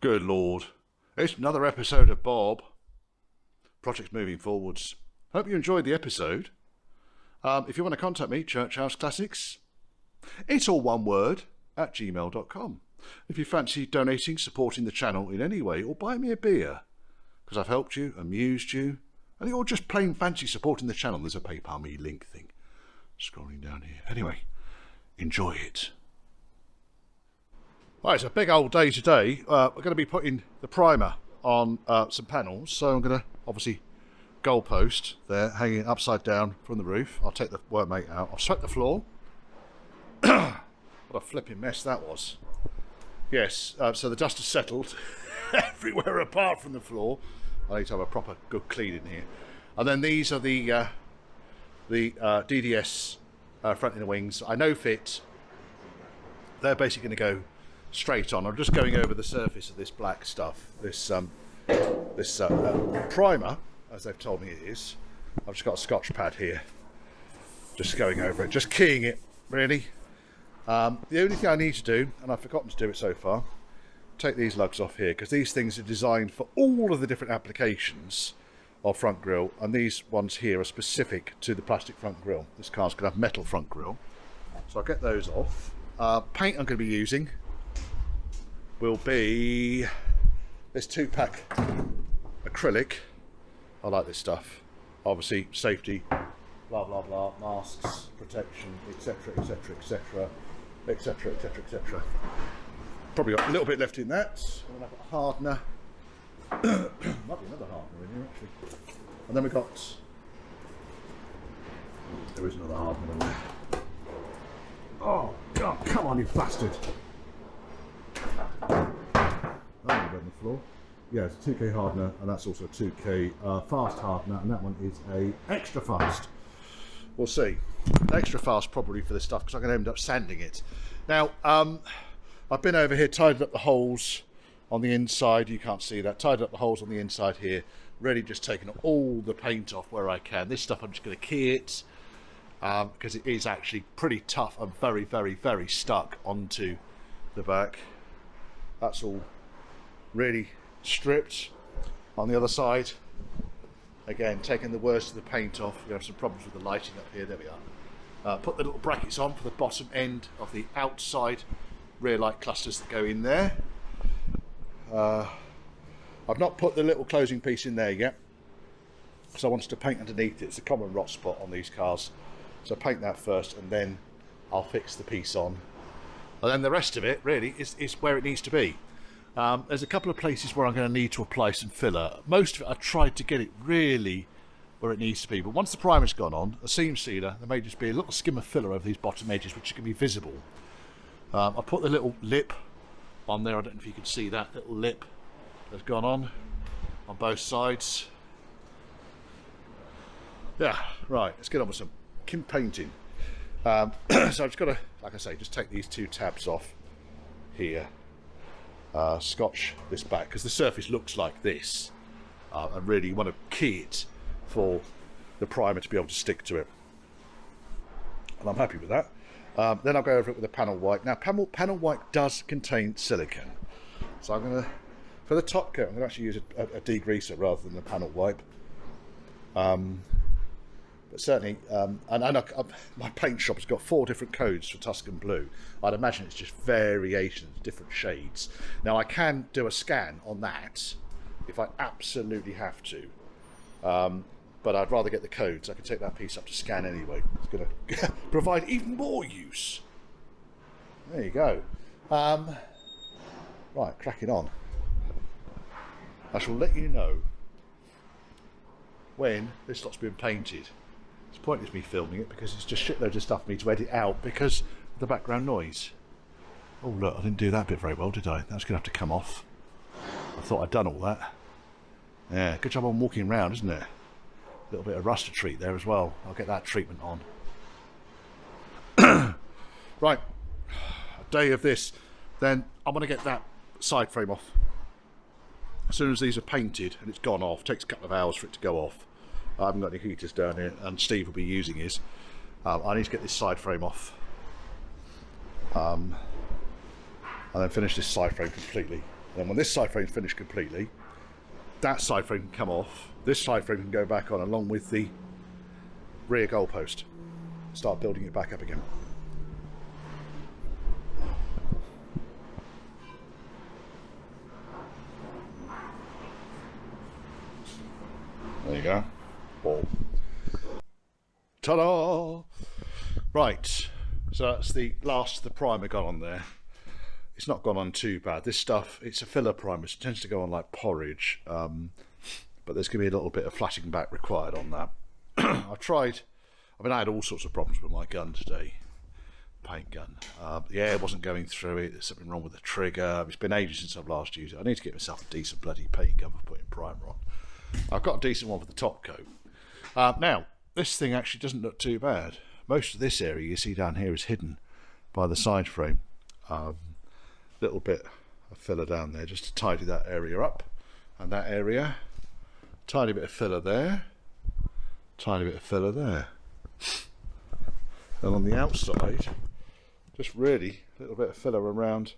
Good Lord. It's another episode of Bob. Project's moving forwards. Hope you enjoyed the episode. If you want to contact me, Church House Classics, it's all one word, @gmail.com. If you fancy donating, supporting the channel in any way, or buy me a beer, because I've helped you, amused you, and you're just plain fancy supporting the channel, there's a PayPal me link thing scrolling down here. Anyway, enjoy it. Right, it's a big old day today. We're going to be putting the primer on some panels, so I'm going to obviously goalpost there, hanging upside down from the roof. I'll take the workmate out. I'll sweep the floor. What a flipping mess that was. Yes, so the dust has settled everywhere apart from the floor. I need to have a proper good clean in here. And then these are the DDS front inner wings. I know fit. They're basically going to go straight on. I'm just going over the surface of this black stuff. This primer, as they've told me it is. I've just got a Scotch pad here, just going over it, just keying it really. The only thing I need to do, and I've forgotten to do it so far, take these lugs off here, because these things are designed for all of the different applications of front grille, and these ones here are specific to the plastic front grille. This car's going to have metal front grille, so I'll get those off. Paint I'm going to be using will be this 2-pack acrylic. I like this stuff. Obviously safety, blah blah blah, masks, protection, etc, etc, etc, etc, etc, etc. Probably got a little bit left in that. And then I've got a hardener. Might be another hardener in here actually. And then we've got, there is another hardener in there. Oh God, come on you bastard. That on the floor. Yeah, it's a 2K hardener, and that's also a 2K fast hardener, and that one is a extra fast. We'll see. Extra fast probably for this stuff, because I'm going to end up sanding it. Now, I've been over here, tidied up the holes on the inside. You can't see that. Tidied up the holes on the inside here. Really just taking all the paint off where I can. This stuff I'm just going to key it, because it is actually pretty tough and very, very, very stuck onto the back. That's all really stripped. On the other side, again, taking the worst of the paint off. We have some problems with the lighting up here. There we are. Put the little brackets on for the bottom end of the outside rear light clusters that go in there. I've not put the little closing piece in there yet, because I wanted to paint underneath it. It's a common rot spot on these cars, so paint that first, and then I'll fix the piece on. And then the rest of it really is where it needs to be. There's a couple of places where I'm going to need to apply some filler. Most of it I tried to get it really where it needs to be, but once the primer's gone on, a seam sealer, there may just be a little skim of filler over these bottom edges which can be visible. I put the little lip on there. I don't know if you can see that little lip that's gone on both sides. Yeah, right, let's get on with some painting. So I've just got to, like I say, just take these 2 tabs off here, scotch this back, because the surface looks like this, and really you want to key it for the primer to be able to stick to it, and I'm happy with that. Then I'll go over it with a panel wipe. Now panel wipe does contain silicone, so I'm going to, for the top coat, I'm going to actually use a degreaser rather than a panel wipe. But certainly, my paint shop has got 4 different codes for Tuscan blue. I'd imagine it's just variations, different shades. Now I can do a scan on that if I absolutely have to, but I'd rather get the codes. I can take that piece up to scan anyway. It's going to provide even more use. There you go. Right, cracking on. I shall let you know when this lot's been painted. It's pointless me filming it because it's just shitloads of stuff for me to edit out because of the background noise. Oh look, I didn't do that bit very well, did I? That's going to have to come off. I thought I'd done all that. Yeah, good job on walking around, isn't it? A little bit of rust to treat there as well. I'll get that treatment on. Right, a day of this. Then I'm going to get that side frame off. As soon as these are painted and it's gone off, it takes a couple of hours for it to go off. I haven't got any heaters down here, and Steve will be using his. I need to get this side frame off. and then finish this side frame completely. then when this side frame is finished completely, that side frame can come off, this side frame can go back on along with the rear goalpost. Start building it back up again. There you go. Ball. Ta-da! Right, so that's the last of the primer gone on there. It's not gone on too bad. This stuff, it's a filler primer, it tends to go on like porridge, but there's going to be a little bit of flashing back required on that. I had all sorts of problems with my gun today, paint gun. The air wasn't going through it, there's something wrong with the trigger. It's been ages since I've last used it. I need to get myself a decent bloody paint gun for putting primer on. I've got a decent one for the top coat. Now, this thing actually doesn't look too bad. Most of this area you see down here is hidden by the side frame. Little bit of filler down there just to tidy that area up, and that area, tiny bit of filler there, tiny bit of filler there, and on the outside just really a little bit of filler around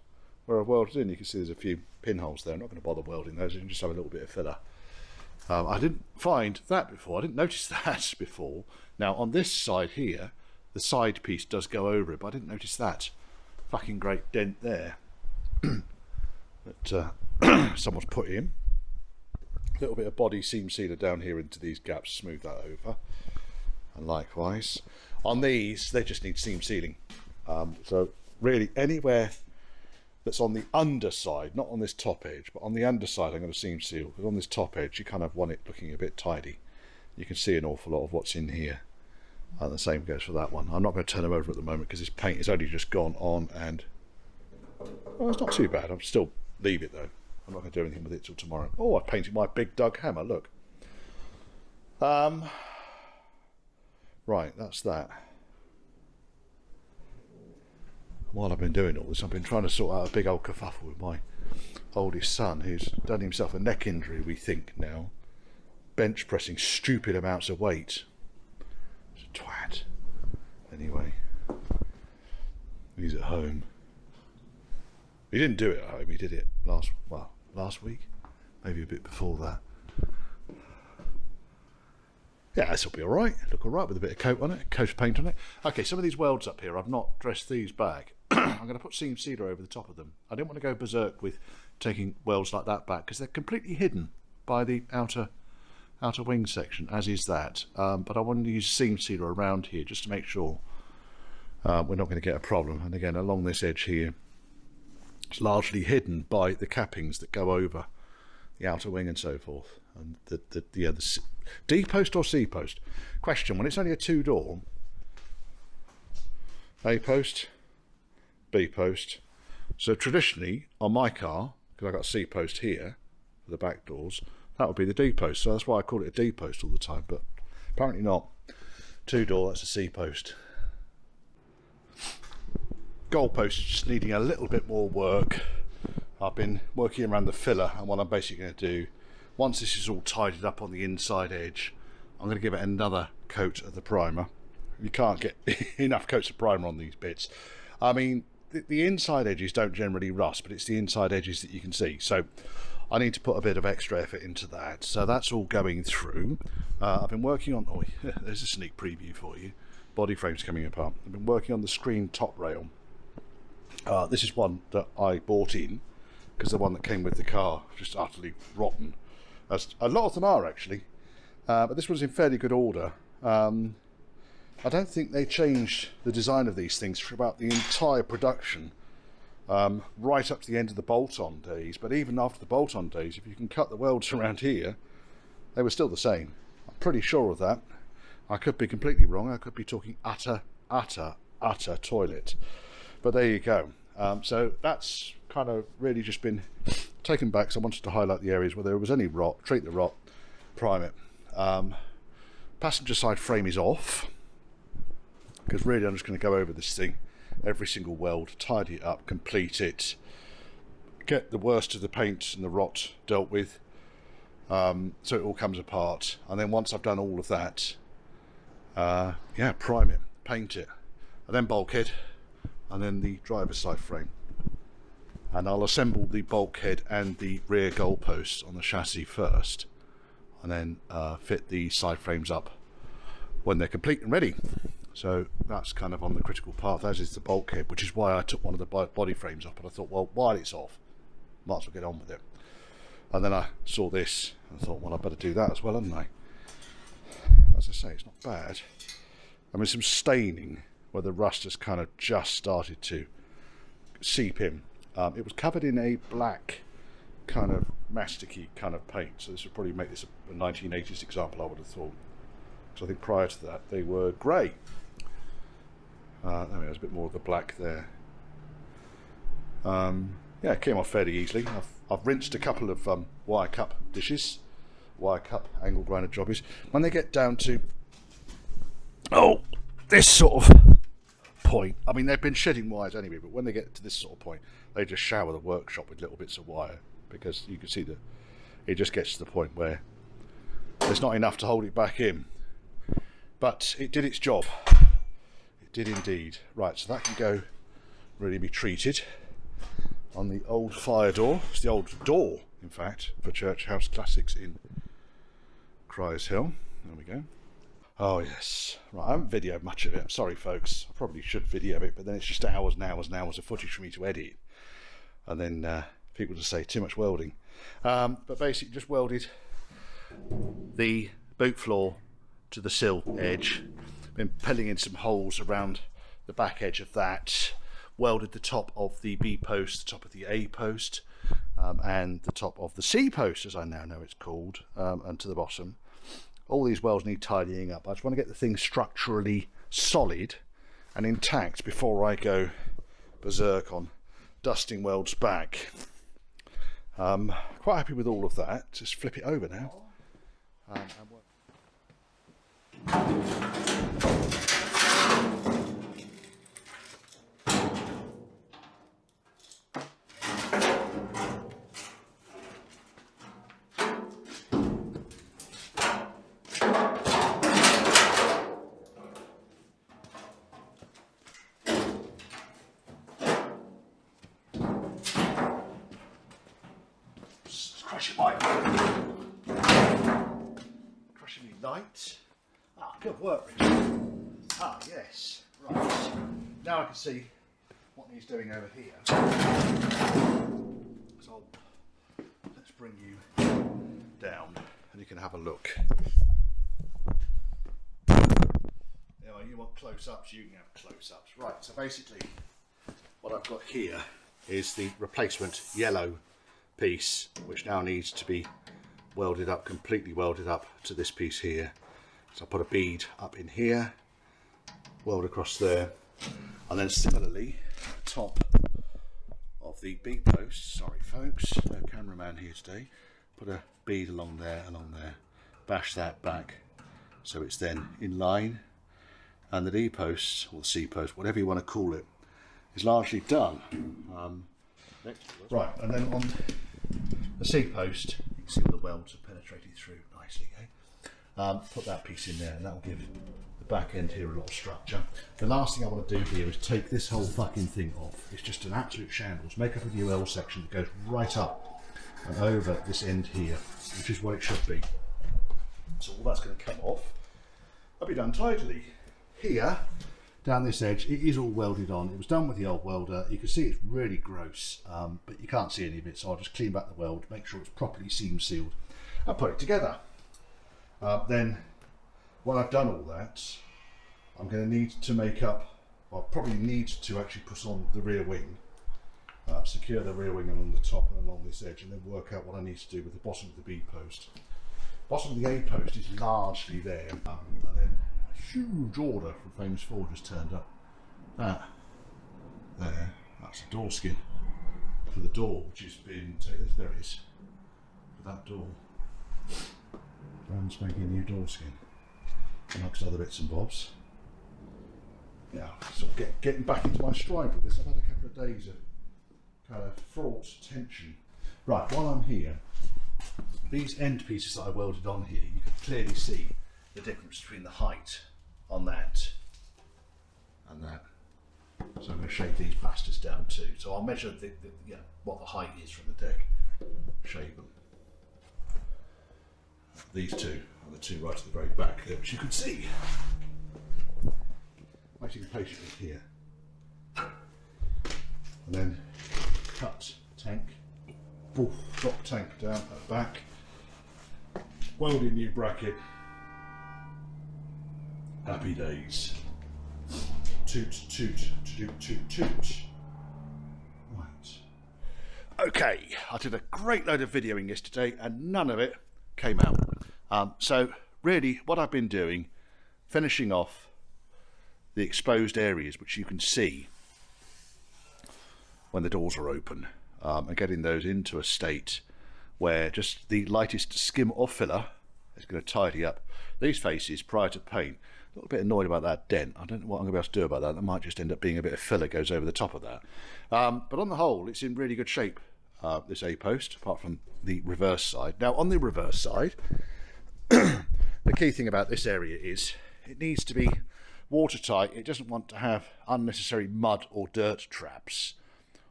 where I've welded in. You can see there's a few pinholes there. I'm not going to bother welding those, you can just have a little bit of filler. I didn't find that before, I didn't notice that before. Now on this side here, the side piece does go over it, but I didn't notice that fucking great dent there that someone's put in. A little bit of body seam sealer down here into these gaps, smooth that over. And likewise on these, they just need seam sealing. So really anywhere that's on the underside, not on this top edge, but on the underside, I'm going to seam seal, because on this top edge you kind of want it looking a bit tidy. You can see an awful lot of what's in here, and the same goes for that one. I'm not going to turn them over at the moment because this paint has only just gone on, and well, it's not too bad. I'll still leave it though. I'm not going to do anything with it till tomorrow. Oh, I've painted my big Doug hammer, look. Right, that's that. While I've been doing all this, I've been trying to sort out a big old kerfuffle with my oldest son, who's done himself a neck injury, we think now, bench pressing stupid amounts of weight. It's a twat. Anyway, he's at home. He didn't do it at home, he did it last week, maybe a bit before that. Yeah, this will be alright, look alright with a bit of coat on it, coat of paint on it. Okay, some of these welds up here, I've not dressed these back. I'm going to put seam sealer over the top of them. I didn't want to go berserk with taking welds like that back because they're completely hidden by the outer wing section, as is that. But I wanted to use seam sealer around here just to make sure we're not going to get a problem. And again, along this edge here, it's largely hidden by the cappings that go over the outer wing and so forth. And the D post or C post? Question: when it's only a two-door, A post, B post. So traditionally on my car, because I've got a C post here for the back doors, that would be the D post. So that's why I call it a D post all the time. But apparently not. Two-door, that's a C post. Goalpost just needing a little bit more work. I've been working around the filler, and what I'm basically going to do, once this is all tidied up on the inside edge, I'm going to give it another coat of the primer. You can't get enough coats of primer on these bits. I mean, the inside edges don't generally rust, but it's the inside edges that you can see. So I need to put a bit of extra effort into that. So that's all going through. I've been working on, oh, there's a sneak preview for you. Body frame's coming apart. I've been working on the screen top rail. This is one that I bought in because the one that came with the car was just utterly rotten. As a lot of them are actually, but this was in fairly good order. I don't think they changed the design of these things for about the entire production, right up to the end of the bolt-on days. But even after the bolt-on days, if you can cut the welds around here, they were still the same. I'm pretty sure of that. I could be completely wrong. I could be talking utter toilet. But there you go. So that's kind of really just been taken back. So I wanted to highlight the areas where there was any rot, treat the rot, prime it. Passenger side frame is off, because really I'm just going to go over this thing, every single weld, tidy it up, complete it, get the worst of the paint and the rot dealt with, so it all comes apart. And then once I've done all of that, yeah, prime it, paint it, and then bulkhead, and then the driver's side frame. and I'll assemble the bulkhead and the rear goalposts on the chassis first, and then fit the side frames up when they're complete and ready. So that's kind of on the critical path, as is the bulkhead, which is why I took one of the body frames off. But I thought, well, while it's off, might as well get on with it. And then I saw this and I thought, well, I better do that as well, hadn't I? As I say, it's not bad. I mean, some staining where the rust has kind of just started to seep in. It was covered in a black kind of masticky kind of paint, so this would probably make this a 1980s example, I would have thought. So I think prior to that they were grey. There's a bit more of the black there. Yeah, it came off fairly easily. I've rinsed a couple of wire cup dishes, wire cup angle grinder jobbies. When they get down to this sort of point, I mean, they've been shedding wires anyway, but when they get to this sort of point, they just shower the workshop with little bits of wire, because you can see that it just gets to the point where there's not enough to hold it back in. But it did its job. It did indeed. Right, so that can go really be treated on the old fire door. It's the old door, in fact, for Church House Classics in Cryers Hill. There we go. Oh yes. Right, I haven't videoed much of it. I'm sorry folks. I probably should video it, but then it's just hours and hours and hours of footage for me to edit. And then people just say too much welding. But basically just welded the boot floor to the sill edge. Been pelling in some holes around the back edge of that. Welded the top of the B post, the top of the A post, and the top of the C post, as I now know it's called, and to the bottom. All these welds need tidying up. I just want to get the thing structurally solid and intact before I go berserk on dusting welds back. Quite happy with all of that. Just flip it over now. Crushing me light. Good work, Richard. Yes. Right. Now I can see what he's doing over here. So let's bring you down and you can have a look. You want close-ups, you can have close-ups. Right, so basically what I've got here is the replacement yellow piece, which now needs to be welded up, completely welded up to this piece here. So I put a bead up in here, weld across there, and then similarly top of the bead post, sorry folks, no cameraman here today, put a bead along there, bash that back so it's then in line, and the D post, or the C post, whatever you want to call it, is largely done. Right, and then on the C post, you can see where the welds are penetrating through nicely. Put that piece in there, and that will give the back end here a lot of structure. The last thing I want to do here is take this whole fucking thing off. It's just an absolute shambles. Make up of the UL section that goes right up and over this end here, which is what it should be. So all that's going to come off. I'll be done tidily. Here, down this edge, it is all welded on. It was done with the old welder. You can see it's really gross, but you can't see any of it, so I'll just clean back the weld, make sure it's properly seam sealed, and put it together. Then, when I've done all that, I'm going to need to make up, I'll probably need to actually put on the rear wing, secure the rear wing along the top and along this edge, and then work out what I need to do with the bottom of the B post. Bottom of the A post is largely there, and then a huge order from Famous 4 just turned up. That there, that's a door skin for the door, which has been, there it is, for that door. Brand spanking new door skin, amongst other bits and bobs. Yeah, sort of getting back into my stride with this. I've had a couple of days of kind of fraught tension. Right, while I'm here, these end pieces that I welded on here, you can clearly see the difference between the height on that and that. So I'm going to shave these bastards down too. So I'll measure what the height is from the deck, shave them. These two are the two right at the very back there, which you can see. Waiting patiently here. And then cut tank, drop tank down at the back, welding new bracket. Happy days. Toot, toot, toot, toot, toot. Right. Okay, I did a great load of videoing yesterday and none of it came out. So really what I've been doing, finishing off the exposed areas which you can see when the doors are open, and getting those into a state where just the lightest skim or filler is going to tidy up these faces prior to paint. A little bit annoyed about that dent. I don't know what I'm going to be able to do about that. That might just end up being a bit of filler goes over the top of that. But on the whole, it's in really good shape, this A-post, apart from the reverse side. Now, on the reverse side, the key thing about this area is it needs to be watertight. It doesn't want to have unnecessary mud or dirt traps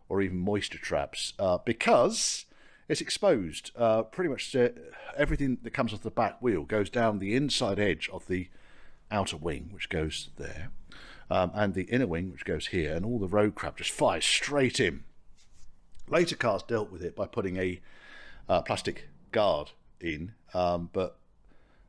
or even moisture traps, because it's exposed. Pretty much everything that comes off the back wheel goes down the inside edge of the outer wing, which goes there, and the inner wing, which goes here, and all the road crap just flies straight in. Later cars dealt with it by putting a plastic guard in, but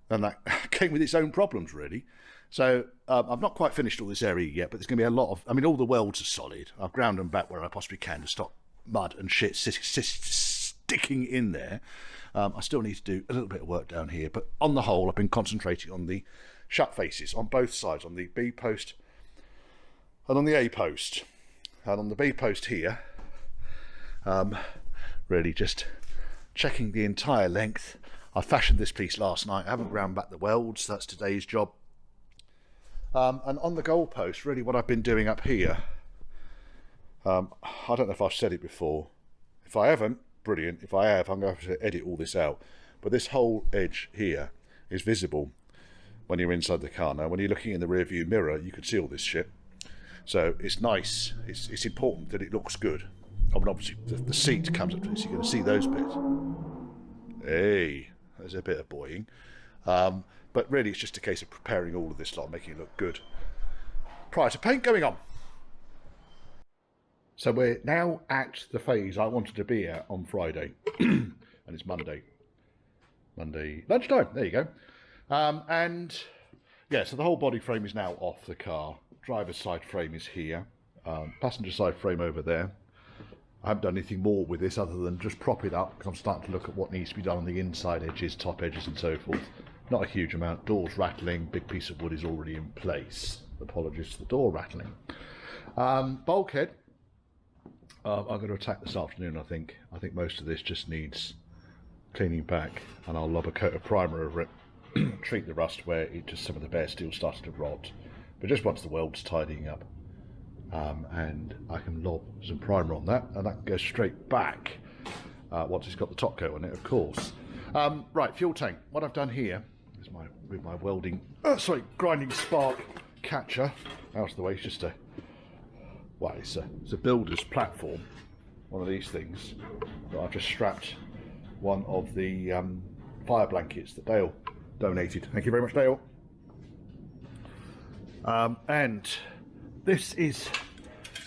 then that came with its own problems, really. So I've not quite finished all this area yet, but there's going to be a lot of, I mean, all the welds are solid. I've ground them back where I possibly can to stop mud and shit sticking in there. I still need to do a little bit of work down here, but on the whole, I've been concentrating on the shut faces on both sides, on the B post and on the A post. And on the B post here, really just checking the entire length. I fashioned this piece last night. I haven't ground back the welds. That's today's job. And on the goal post, really what I've been doing up here, I don't know if I've said it before. If I haven't, brilliant. If I have, I'm going to have to edit all this out. But this whole edge here is visible when you're inside the car. Now, when you're looking in the rear view mirror, you can see all this shit. So it's nice. It's important that it looks good. I mean, obviously, the seat comes up to it, so you're going to see those bits. Hey, there's a bit of buoying. But really, it's just a case of preparing all of this lot, making it look good prior to paint going on. So we're now at the phase I wanted to be at on Friday, and it's Monday lunchtime. There you go. And yeah, so the whole body frame is now off the car. Driver's side frame is here. Passenger side frame over there. I haven't done anything more with this other than just prop it up, because I'm starting to look at what needs to be done on the inside edges, top edges and so forth. Not a huge amount. Doors rattling, big piece of wood is already in place. Apologies for the door rattling. Bulkhead, I'm going to attack this afternoon, I think. I think most of this just needs cleaning back, and I'll lob a coat of primer over it. Treat the rust where it just some of the bare steel started to rot. But just once the weld's tidying up, and I can lob some primer on that, and that can go straight back once it's got the top coat on it, of course. Right, fuel tank. What I've done here is with my welding, grinding spark catcher out of the way. It's just it's a builder's platform, one of these things that I've just strapped one of the fire blankets that Dale donated. Thank you very much, Dale. And this is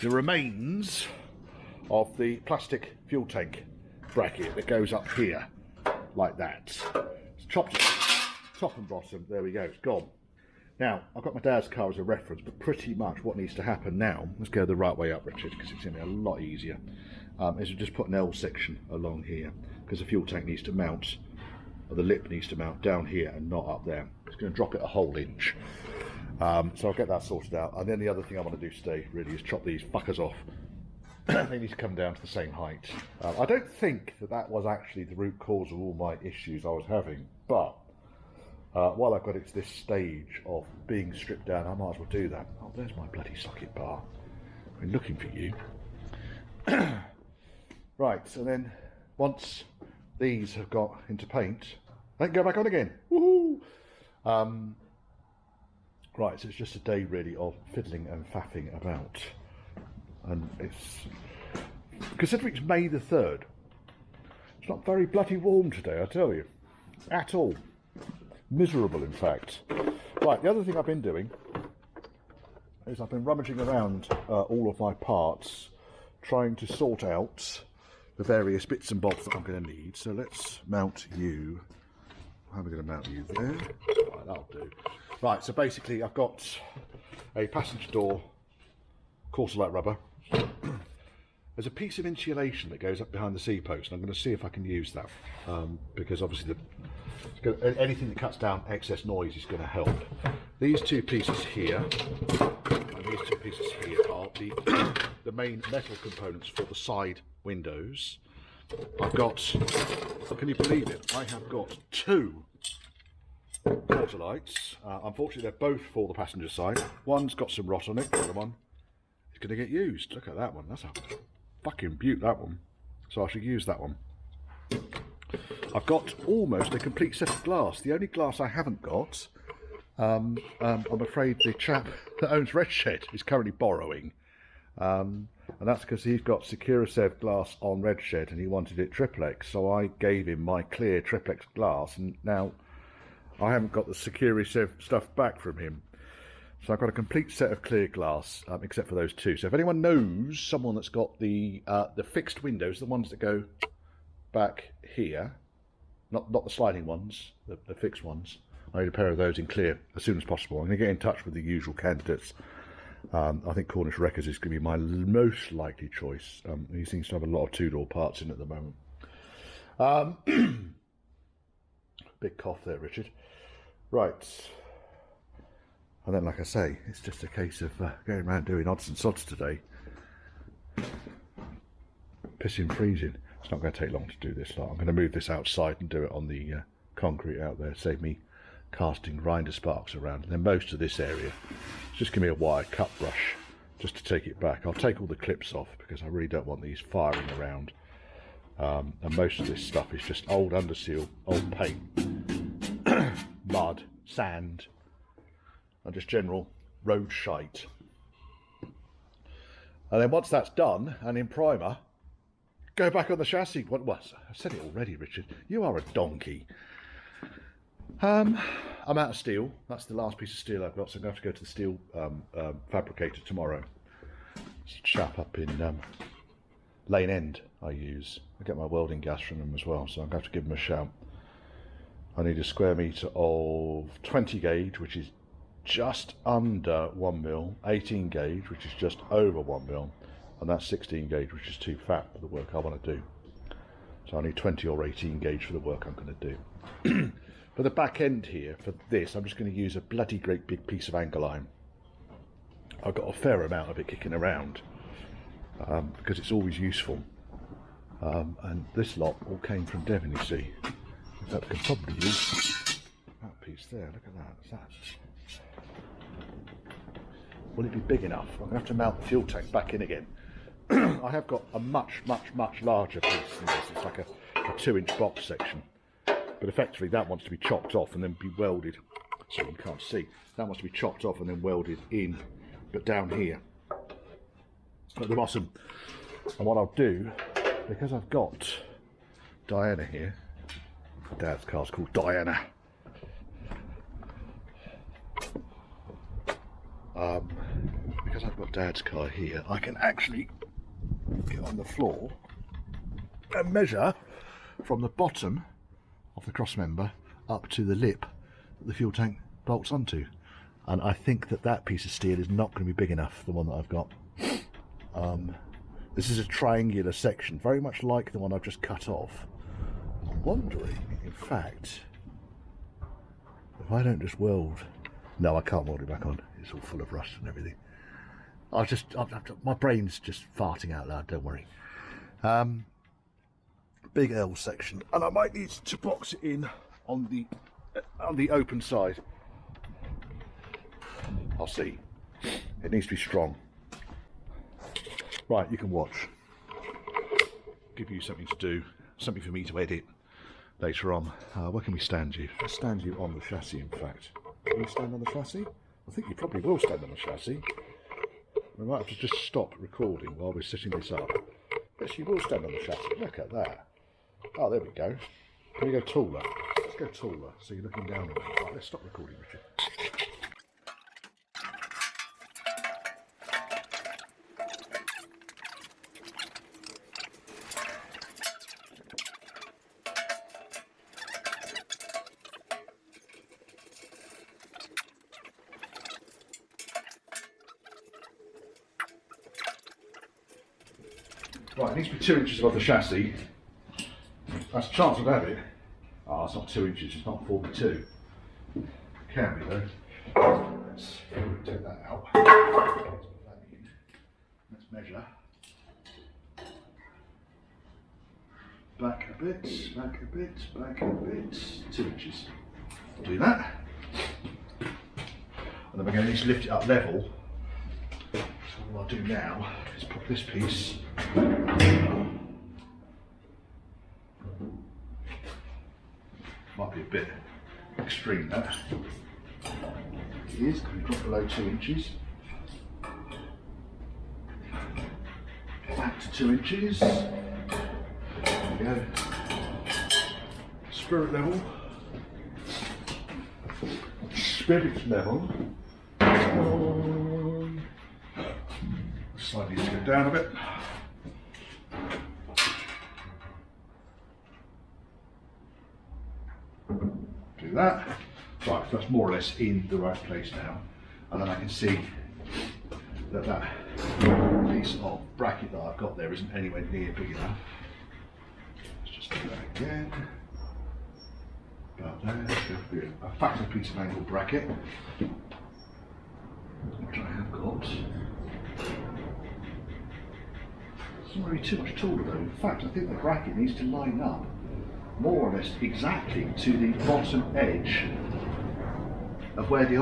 the remains of the plastic fuel tank bracket that goes up here like that. It's chopped top and bottom. There we go, it's gone. Now, I've got my dad's car as a reference, but pretty much what needs to happen now, let's go the right way up, Richard, because it's going to be a lot easier, is to just put an L section along here, because the fuel tank needs to mount, or the lip needs to mount down here and not up there. It's going to drop it a whole inch. So I'll get that sorted out. And then the other thing I want to do today really is chop these fuckers off. They need to come down to the same height. I don't think that was actually the root cause of all my issues I was having, but while I've got it to this stage of being stripped down, I might as well do that. Oh, there's my bloody socket bar. I've been looking for you. Right, so then once these have got into paint, they can go back on again. Woohoo! Right, so it's just a day really of fiddling and faffing about. and it's, considering it's May the 3rd, it's not very bloody warm today, I tell you, at all. Miserable, in fact. Right, the other thing I've been doing is I've been rummaging around all of my parts, trying to sort out the various bits and bobs that I'm going to need. So let's mount you. How am I going to mount you there? Right, that'll do. Right, so basically I've got a passenger door Corsa-Lite rubber. There's a piece of insulation that goes up behind the seat post, and I'm going to see if I can use that, because obviously anything that cuts down excess noise is going to help. These two pieces here and these two pieces here are the main metal components for the side windows. I've got, can you believe it, I have got two Corsa-Lites. Unfortunately they're both for the passenger side. One's got some rot on it, the other one is going to get used. Look at that one, that's a fucking beaut, that one. So I should use that one. I've got almost a complete set of glass. The only glass I haven't got, I'm afraid the chap that owns Red Shed is currently borrowing. And that's because he's got Securisev glass on Red Shed and he wanted it triplex. So I gave him my clear triplex glass, and now I haven't got the Securisev stuff back from him. So I've got a complete set of clear glass, except for those two. So if anyone knows someone that's got the fixed windows, the ones that go back here, not the sliding ones, the fixed ones, I need a pair of those in clear as soon as possible. I'm going to get in touch with the usual candidates. I think Cornish Wreckers is going to be my most likely choice. He seems to have a lot of two-door parts in at the moment. Big cough there, Richard. Right. And then, like I say, it's just a case of going around doing odds and sods today. Pissing freezing. It's not going to take long to do this lot. I'm going to move this outside and do it on the concrete out there. Save me casting grinder sparks around. And then most of this area, just give me a wire cut brush just to take it back. I'll take all the clips off because I really don't want these firing around. And most of this stuff is just old underseal, old paint, mud, sand, and just general road shite. And then once that's done and in primer, go back on the chassis. What was? I said it already, Richard. You are a donkey. I'm out of steel. That's the last piece of steel I've got, so I'm going to have to go to the steel fabricator tomorrow. It's a chap up in Lane End I use. I get my welding gas from them as well, so I'm going to have to give them a shout. I need a square metre of 20 gauge, which is just under 1 mil, 18 gauge, which is just over 1 mil, and that's 16 gauge, which is too fat for the work I want to do. So I need 20 or 18 gauge for the work I'm going to do. For the back end here, for this, I'm just going to use a bloody great big piece of angle iron. I've got a fair amount of it kicking around because it's always useful. And this lot all came from Devon, you see. In fact, we can probably use that piece there. Look at that. What's that? Will it be big enough? I'm going to have to mount the fuel tank back in again. I have got a much larger piece than this. It's like a 2-inch box section. But effectively that wants to be chopped off and then be welded. So you can't see. That wants to be chopped off and then welded in. But down here, at the bottom. And what I'll do, because I've got Diana here, Dad's car's called Diana. Because I've got Dad's car here, I can actually get on the floor and measure from the bottom of the cross member up to the lip that the fuel tank bolts onto. And I think that that piece of steel is not going to be big enough, the one that I've got. This is a triangular section, very much like the one I've just cut off. I'm wondering, in fact, if I don't just weld... No, I can't weld it back on. It's all full of rust and everything. My brain's just farting out loud, don't worry. Big L section, and I might need to box it in on the open side. I'll see. It needs to be strong. Right, you can watch. Give you something to do, something for me to edit later on. Where can we stand you? Let's stand you on the chassis, in fact. Can you stand on the chassis? I think you probably will stand on the chassis. We might have to just stop recording while we're setting this up. Yes, you will stand on the chassis. Look at that. Oh, there we go. Can we go taller? Let's go taller so you're looking down on me. Right, let's stop recording, Richard. Right, it needs to be 2 inches above the chassis. That's a chance of have it. Oh, it's not 2 inches, it's not 42. It can be though. Let's take that out. Let's put that in. Let's measure. Back a bit, back a bit, back a bit. 2 inches. I'll do that. And then we're going to need to lift it up level. So what I'll do now is put this piece might be a bit extreme that. It is, can we drop below 2 inches? Back to 2 inches. There we go. Spirit level. Spirit level. Slightly to go down a bit. Do that. Right, so that's more or less in the right place now. And then I can see that that piece of bracket that I've got there isn't anywhere near big enough. Let's just do that again. About there. Let's go for a factor piece of angle bracket, which I have got. It's not really too much taller though. In fact, I think the bracket needs to line up more or less exactly to the bottom edge of where the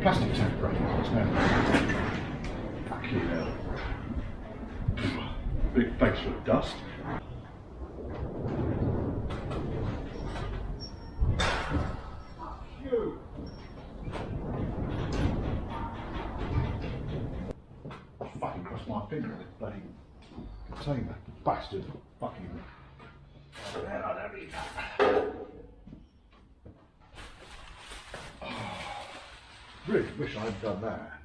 plastic tank bracket is now. Fucking hell. Big face full of dust. I fucking crossed my finger on it, bloody container. Bastard. Fucking. I don't need that. Oh, really wish I had done that.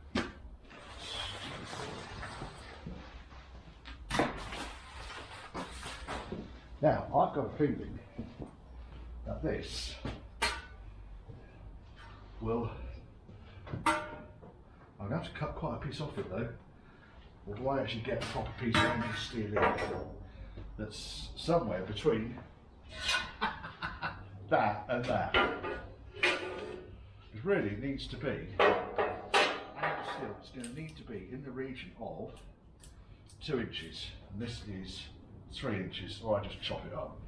Now, I've got a feeling that this will. I'm going to have to cut quite a piece off it though. Or do I actually get a proper piece of anti steel in that's somewhere between that and that? It really needs to be, anti steel is going to need to be in the region of 2 inches, and this is 3 inches, or I just chop it up.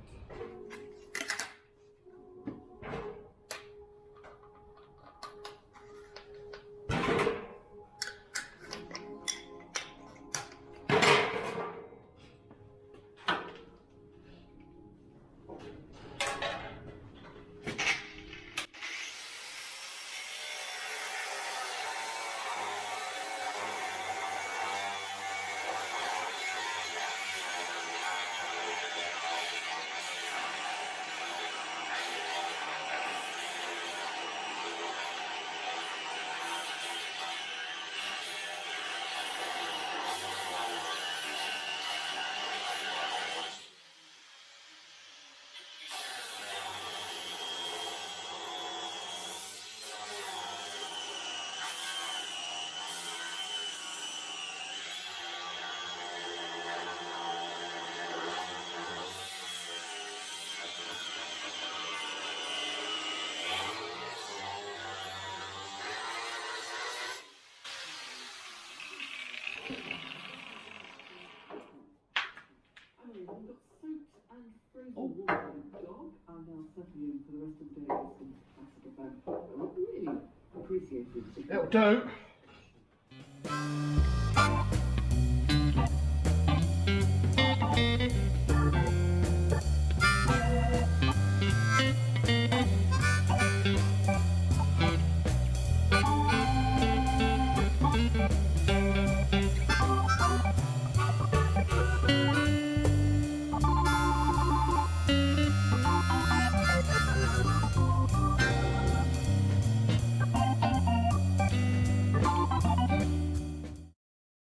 It'll do.